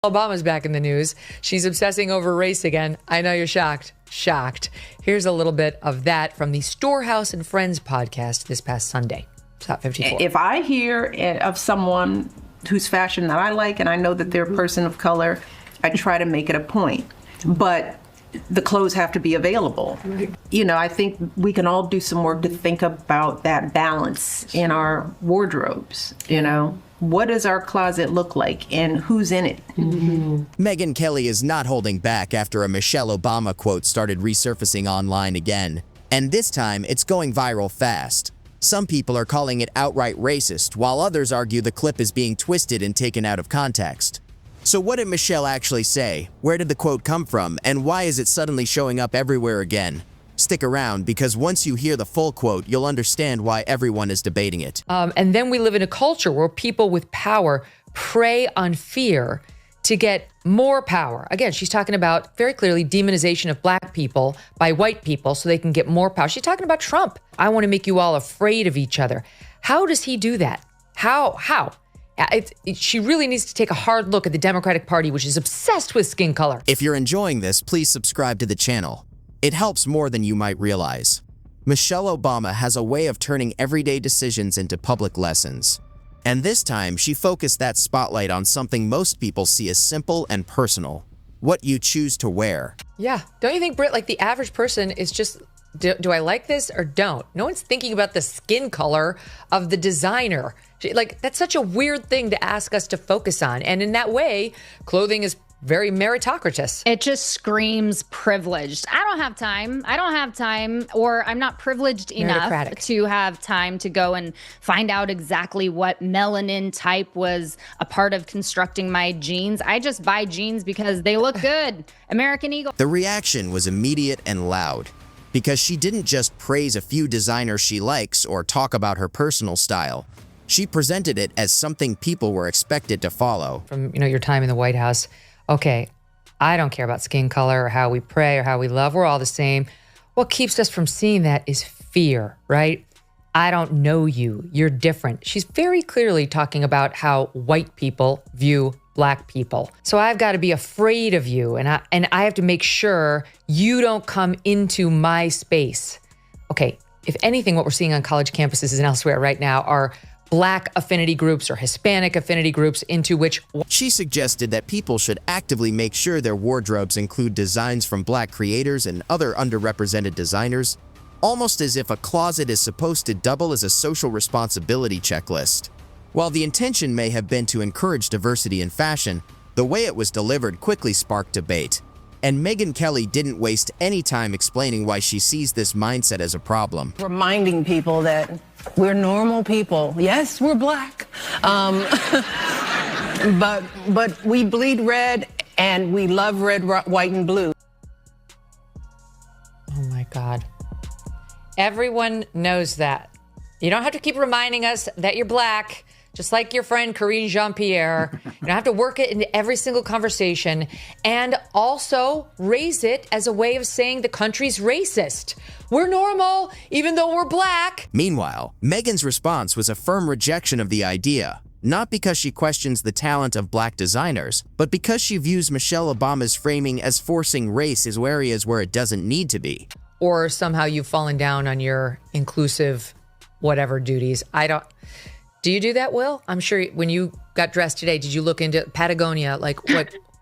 Obama's back in the news. She's obsessing over race again. I know you're shocked. Shocked. Here's a little bit of that from the Storehouse and Friends podcast this past Sunday. Top 54. If I hear of someone whose fashion that I like and I know that they're a person of color, I try to make it a point. But the clothes have to be available. You know, I think we can all do some work to think about that balance in our wardrobes, you know. What does our closet look like and who's in it? Megyn Kelly is not holding back after a Michelle Obama quote started resurfacing online again. And this time, it's going viral fast. Some people are calling it outright racist, while others argue the clip is being twisted and taken out of context. So what did Michelle actually say? Where did the quote come from? And why is it suddenly showing up everywhere again? Stick around, because once you hear the full quote, you'll understand why everyone is debating it. And then we live in a culture where people with power prey on fear to get more power. Again, she's talking about very clearly demonization of black people by white people so they can get more power. She's talking about Trump. I want to make you all afraid of each other. How does he do that? How? She really needs to take a hard look at the Democratic Party, which is obsessed with skin color. If you're enjoying this, please subscribe to the channel. It helps more than you might realize. Michelle Obama has a way of turning everyday decisions into public lessons. And this time, she focused that spotlight on something most people see as simple and personal: what you choose to wear. Yeah. Don't you think, Britt, like the average person is just, do I like this or don't? No one's thinking about the skin color of the designer. Like, that's such a weird thing to ask us to focus on. And in that way, clothing is very meritocratic. It just screams privileged. I don't have time, or I'm not privileged enough to have time to go and find out exactly what melanin type was a part of constructing my jeans. I just buy jeans because they look good. American Eagle. The reaction was immediate and loud, because she didn't just praise a few designers she likes or talk about her personal style. She presented it as something people were expected to follow. From, your time in the White House, okay, I don't care about skin color or how we pray or how we love. We're all the same. What keeps us from seeing that is fear, right? I don't know you. You're different. She's very clearly talking about how white people view black people. So I've got to be afraid of you, and I have to make sure you don't come into my space. Okay, if anything, what we're seeing on college campuses and elsewhere right now are Black affinity groups or Hispanic affinity groups into which... She suggested that people should actively make sure their wardrobes include designs from Black creators and other underrepresented designers, almost as if a closet is supposed to double as a social responsibility checklist. While the intention may have been to encourage diversity in fashion, the way it was delivered quickly sparked debate. And Megyn Kelly didn't waste any time explaining why she sees this mindset as a problem. Reminding people that we're normal people. Yes, we're Black, but we bleed red and we love red, white, and blue. Oh my God. Everyone knows that. You don't have to keep reminding us that you're Black. Just like your friend Karine Jean-Pierre, you don't have to work it into every single conversation, and also raise it as a way of saying the country's racist. We're normal, even though we're Black. Meanwhile, Megyn's response was a firm rejection of the idea, not because she questions the talent of Black designers, but because she views Michelle Obama's framing as forcing race into areas where it doesn't need to be. Or somehow you've fallen down on your inclusive whatever duties. Do you do that, Will? I'm sure when you got dressed today, did you look into Patagonia? Like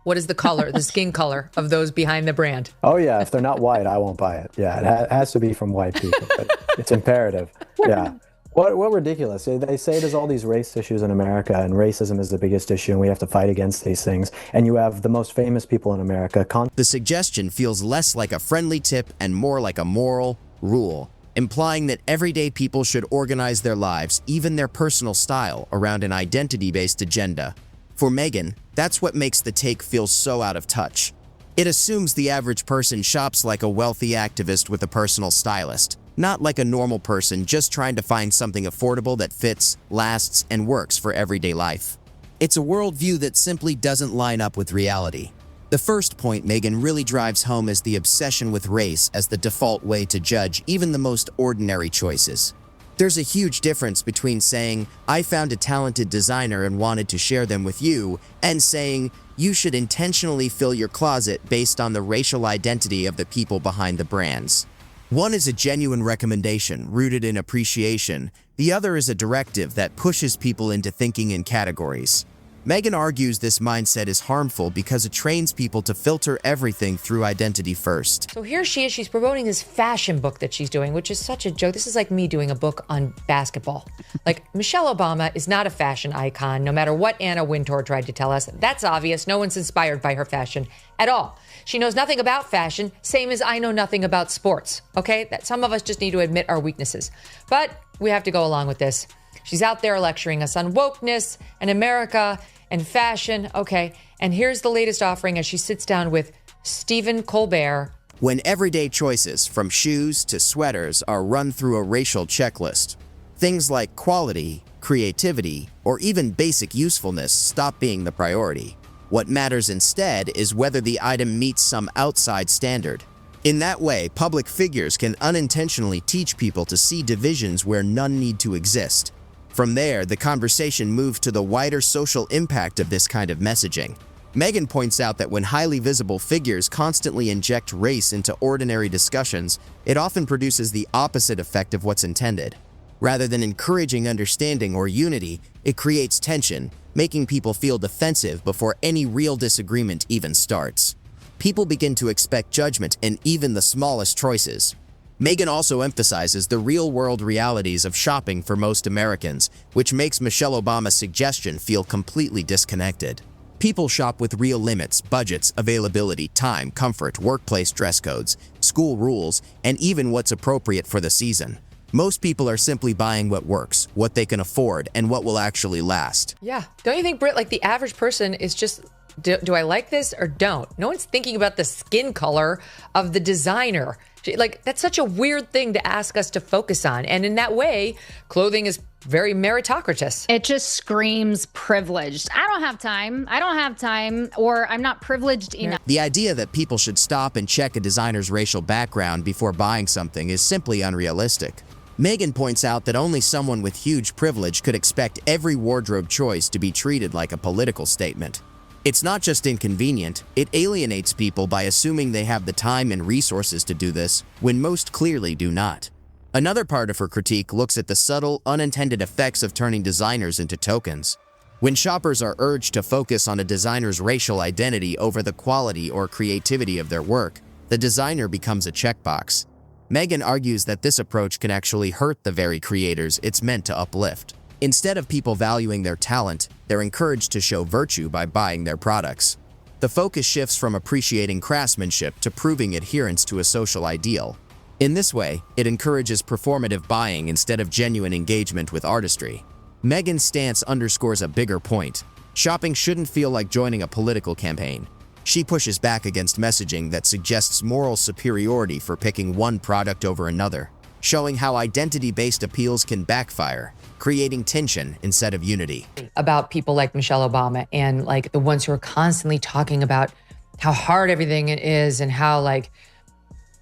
what is the color, the skin color of those behind the brand? Oh yeah, if they're not white, I won't buy it. Yeah, it has to be from white people. But it's imperative. Yeah. What ridiculous. They say there's all these race issues in America, and racism is the biggest issue, and we have to fight against these things. And you have the most famous people in America. The suggestion feels less like a friendly tip and more like a moral rule, implying that everyday people should organize their lives, even their personal style, around an identity-based agenda. For Megyn, that's what makes the take feel so out of touch. It assumes the average person shops like a wealthy activist with a personal stylist, not like a normal person just trying to find something affordable that fits, lasts, and works for everyday life. It's a worldview that simply doesn't line up with reality. The first point Megyn really drives home is the obsession with race as the default way to judge even the most ordinary choices. There's a huge difference between saying, I found a talented designer and wanted to share them with you, and saying, you should intentionally fill your closet based on the racial identity of the people behind the brands. One is a genuine recommendation rooted in appreciation. The other is a directive that pushes people into thinking in categories. Megyn argues this mindset is harmful because it trains people to filter everything through identity first. So here she is, she's promoting this fashion book that she's doing, which is such a joke. This is like me doing a book on basketball. Like, Michelle Obama is not a fashion icon, no matter what Anna Wintour tried to tell us. That's obvious. No one's inspired by her fashion at all. She knows nothing about fashion, same as I know nothing about sports, okay? That some of us just need to admit our weaknesses. But we have to go along with this. She's out there lecturing us on wokeness and America and fashion. Okay, and here's the latest offering as she sits down with Stephen Colbert. When everyday choices, from shoes to sweaters, are run through a racial checklist, things like quality, creativity, or even basic usefulness stop being the priority. What matters instead is whether the item meets some outside standard. In that way, public figures can unintentionally teach people to see divisions where none need to exist. From there, the conversation moves to the wider social impact of this kind of messaging. Megyn points out that when highly visible figures constantly inject race into ordinary discussions, it often produces the opposite effect of what's intended. Rather than encouraging understanding or unity, it creates tension, making people feel defensive before any real disagreement even starts. People begin to expect judgment in even the smallest choices. Megyn also emphasizes the real-world realities of shopping for most Americans, which makes Michelle Obama's suggestion feel completely disconnected. People shop with real limits, budgets, availability, time, comfort, workplace dress codes, school rules, and even what's appropriate for the season. Most people are simply buying what works, what they can afford, and what will actually last. Yeah. Don't you think, Britt, like the average person is just, do I like this or don't? No one's thinking about the skin color of the designer. Like, that's such a weird thing to ask us to focus on. And in that way, clothing is very meritocratic. It just screams privileged. I don't have time, or I'm not privileged enough. The idea that people should stop and check a designer's racial background before buying something is simply unrealistic. Megyn points out that only someone with huge privilege could expect every wardrobe choice to be treated like a political statement. It's not just inconvenient, it alienates people by assuming they have the time and resources to do this, when most clearly do not. Another part of her critique looks at the subtle, unintended effects of turning designers into tokens. When shoppers are urged to focus on a designer's racial identity over the quality or creativity of their work, the designer becomes a checkbox. Megyn argues that this approach can actually hurt the very creators it's meant to uplift. Instead of people valuing their talent, they're encouraged to show virtue by buying their products. The focus shifts from appreciating craftsmanship to proving adherence to a social ideal. In this way, it encourages performative buying instead of genuine engagement with artistry. Megyn's stance underscores a bigger point. Shopping shouldn't feel like joining a political campaign. She pushes back against messaging that suggests moral superiority for picking one product over another, showing how identity-based appeals can backfire, creating tension instead of unity. About people like Michelle Obama and like the ones who are constantly talking about how hard everything is and how, like,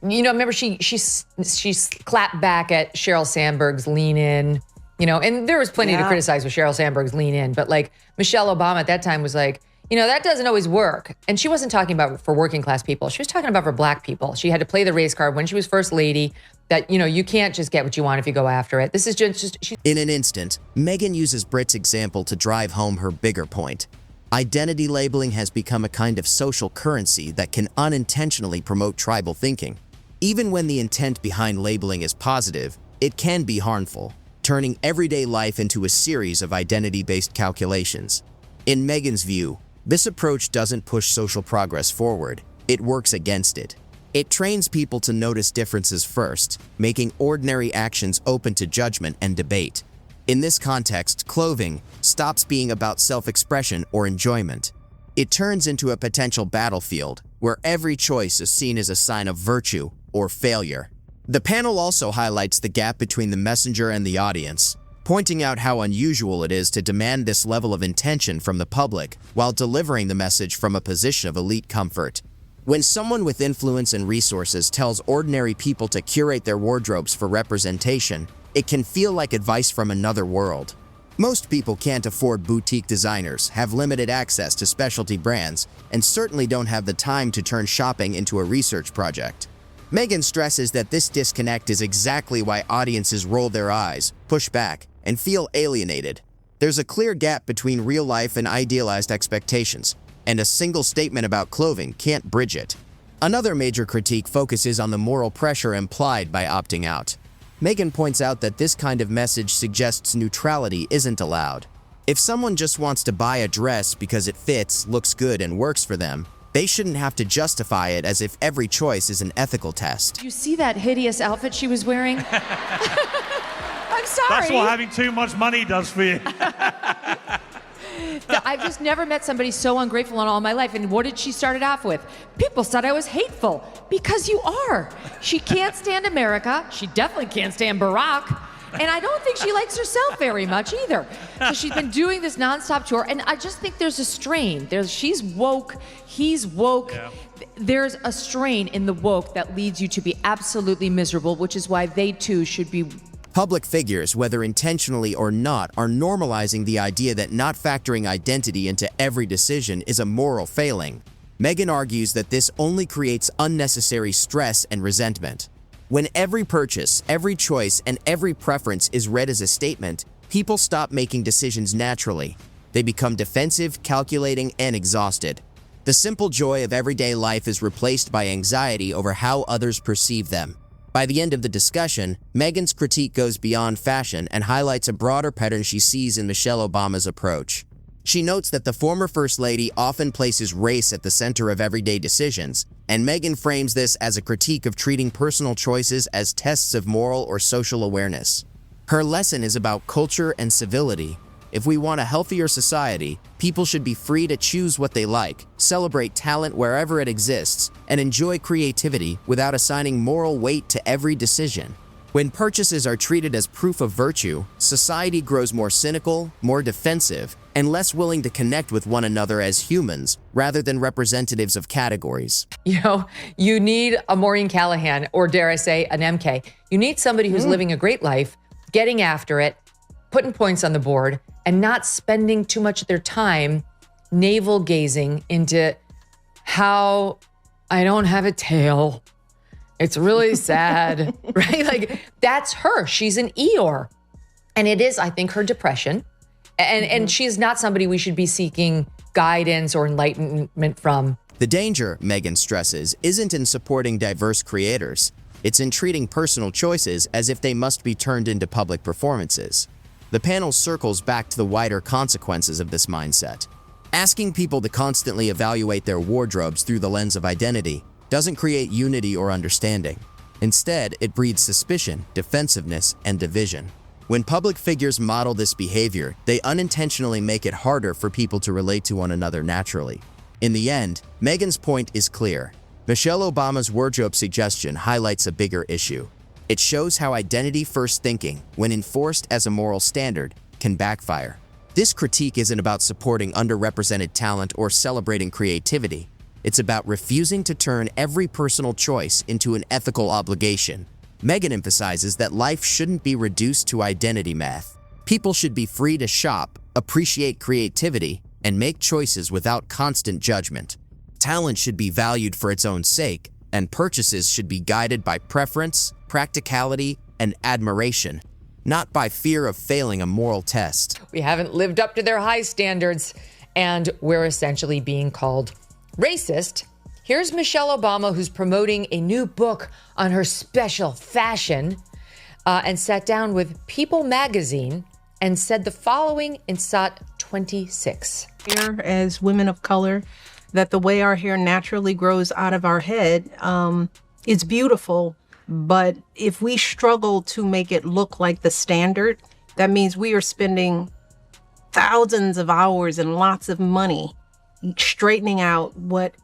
you know, remember she's clapped back at Sheryl Sandberg's Lean In, you know, and there was plenty to criticize with Sheryl Sandberg's Lean In, but like Michelle Obama at that time was like, you know, that doesn't always work. And she wasn't talking about for working class people. She was talking about for black people. She had to play the race card when she was first lady, that, you know, you can't just get what you want if you go after it. This is just In an instant, Megyn uses Britt's example to drive home her bigger point. Identity labeling has become a kind of social currency that can unintentionally promote tribal thinking. Even when the intent behind labeling is positive, it can be harmful, turning everyday life into a series of identity-based calculations. In Megyn's view, this approach doesn't push social progress forward, it works against it. It trains people to notice differences first, making ordinary actions open to judgment and debate. In this context, clothing stops being about self-expression or enjoyment. It turns into a potential battlefield where every choice is seen as a sign of virtue or failure. The panel also highlights the gap between the messenger and the audience, pointing out how unusual it is to demand this level of intention from the public while delivering the message from a position of elite comfort. When someone with influence and resources tells ordinary people to curate their wardrobes for representation, It can feel like advice from another world. Most people can't afford boutique designers, have limited access to specialty brands, and certainly don't have the time to turn shopping into a research project. Megyn stresses that this disconnect is exactly why audiences roll their eyes, push back, and feel alienated. There's a clear gap between real life and idealized expectations, and a single statement about clothing can't bridge it. Another major critique focuses on the moral pressure implied by opting out. Megyn points out that this kind of message suggests neutrality isn't allowed. If someone just wants to buy a dress because it fits, looks good, and works for them, they shouldn't have to justify it as if every choice is an ethical test. You see that hideous outfit she was wearing? I'm sorry. That's what having too much money does for you. I've just never met somebody so ungrateful in all my life. And what did she start it off with? People said I was hateful. Because you are. She can't stand America. She definitely can't stand Barack. And I don't think she likes herself very much either. So she's been doing this nonstop tour, and I just think there's a strain. She's woke, he's woke. Yeah. There's a strain in the woke that leads you to be absolutely miserable, which is why they too should be. Public figures, whether intentionally or not, are normalizing the idea that not factoring identity into every decision is a moral failing. Megyn argues that this only creates unnecessary stress and resentment. When every purchase, every choice, and every preference is read as a statement, people stop making decisions naturally. They become defensive, calculating, and exhausted. The simple joy of everyday life is replaced by anxiety over how others perceive them. By the end of the discussion, Megyn's critique goes beyond fashion and highlights a broader pattern she sees in Michelle Obama's approach. She notes that the former First Lady often places race at the center of everyday decisions, and Megyn frames this as a critique of treating personal choices as tests of moral or social awareness. Her lesson is about culture and civility. If we want a healthier society, people should be free to choose what they like, celebrate talent wherever it exists, and enjoy creativity without assigning moral weight to every decision. When purchases are treated as proof of virtue, society grows more cynical, more defensive, and less willing to connect with one another as humans rather than representatives of categories. You know, you need a Maureen Callahan, or dare I say, an MK. You need somebody who's living a great life, getting after it, putting points on the board, and not spending too much of their time navel gazing into how I don't have a tail. It's really sad, right? Like, that's her. She's an Eeyore. And it is, I think, her depression. And she's not somebody we should be seeking guidance or enlightenment from. The danger, Megyn stresses, isn't in supporting diverse creators. It's in treating personal choices as if they must be turned into public performances. The panel circles back to the wider consequences of this mindset. Asking people to constantly evaluate their wardrobes through the lens of identity doesn't create unity or understanding. Instead, it breeds suspicion, defensiveness, and division. When public figures model this behavior, they unintentionally make it harder for people to relate to one another naturally. In the end, Megyn's point is clear. Michelle Obama's wardrobe suggestion highlights a bigger issue. It shows how identity-first thinking, when enforced as a moral standard, can backfire. This critique isn't about supporting underrepresented talent or celebrating creativity. It's about refusing to turn every personal choice into an ethical obligation. Megyn emphasizes that life shouldn't be reduced to identity math. People should be free to shop, appreciate creativity, and make choices without constant judgment. Talent should be valued for its own sake, and purchases should be guided by preference, practicality, and admiration, not by fear of failing a moral test. We haven't lived up to their high standards, and we're essentially being called racist. Here's Michelle Obama, who's promoting a new book on her special fashion, and sat down with People magazine and said the following in SOT 26. Here, as women of color, that the way our hair naturally grows out of our head, it's beautiful, but if we struggle to make it look like the standard, that means we are spending thousands of hours and lots of money straightening out what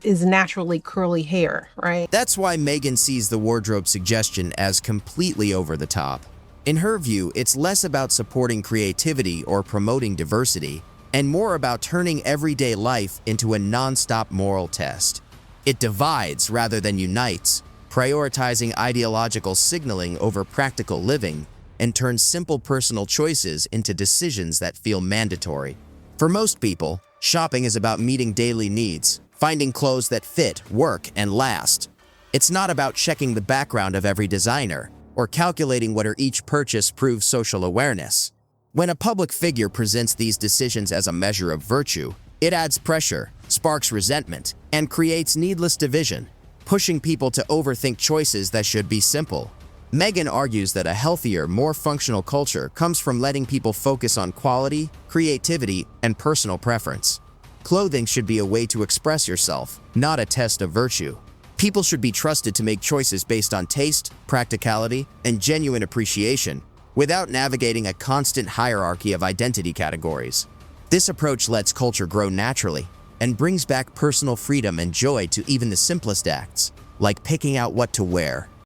is naturally curly hair, right? That's why Megyn sees the wardrobe suggestion as completely over the top. In her view, it's less about supporting creativity or promoting diversity, and more about turning everyday life into a non-stop moral test. It divides rather than unites, prioritizing ideological signaling over practical living, and turns simple personal choices into decisions that feel mandatory. For most people, shopping is about meeting daily needs, finding clothes that fit, work, and last. It's not about checking the background of every designer or calculating whether each purchase proves social awareness. When a public figure presents these decisions as a measure of virtue, it adds pressure, sparks resentment, and creates needless division, pushing people to overthink choices that should be simple. Megyn argues that a healthier, more functional culture comes from letting people focus on quality, creativity, and personal preference. Clothing should be a way to express yourself, not a test of virtue. People should be trusted to make choices based on taste, practicality, and genuine appreciation, without navigating a constant hierarchy of identity categories. This approach lets culture grow naturally and brings back personal freedom and joy to even the simplest acts, like picking out what to wear.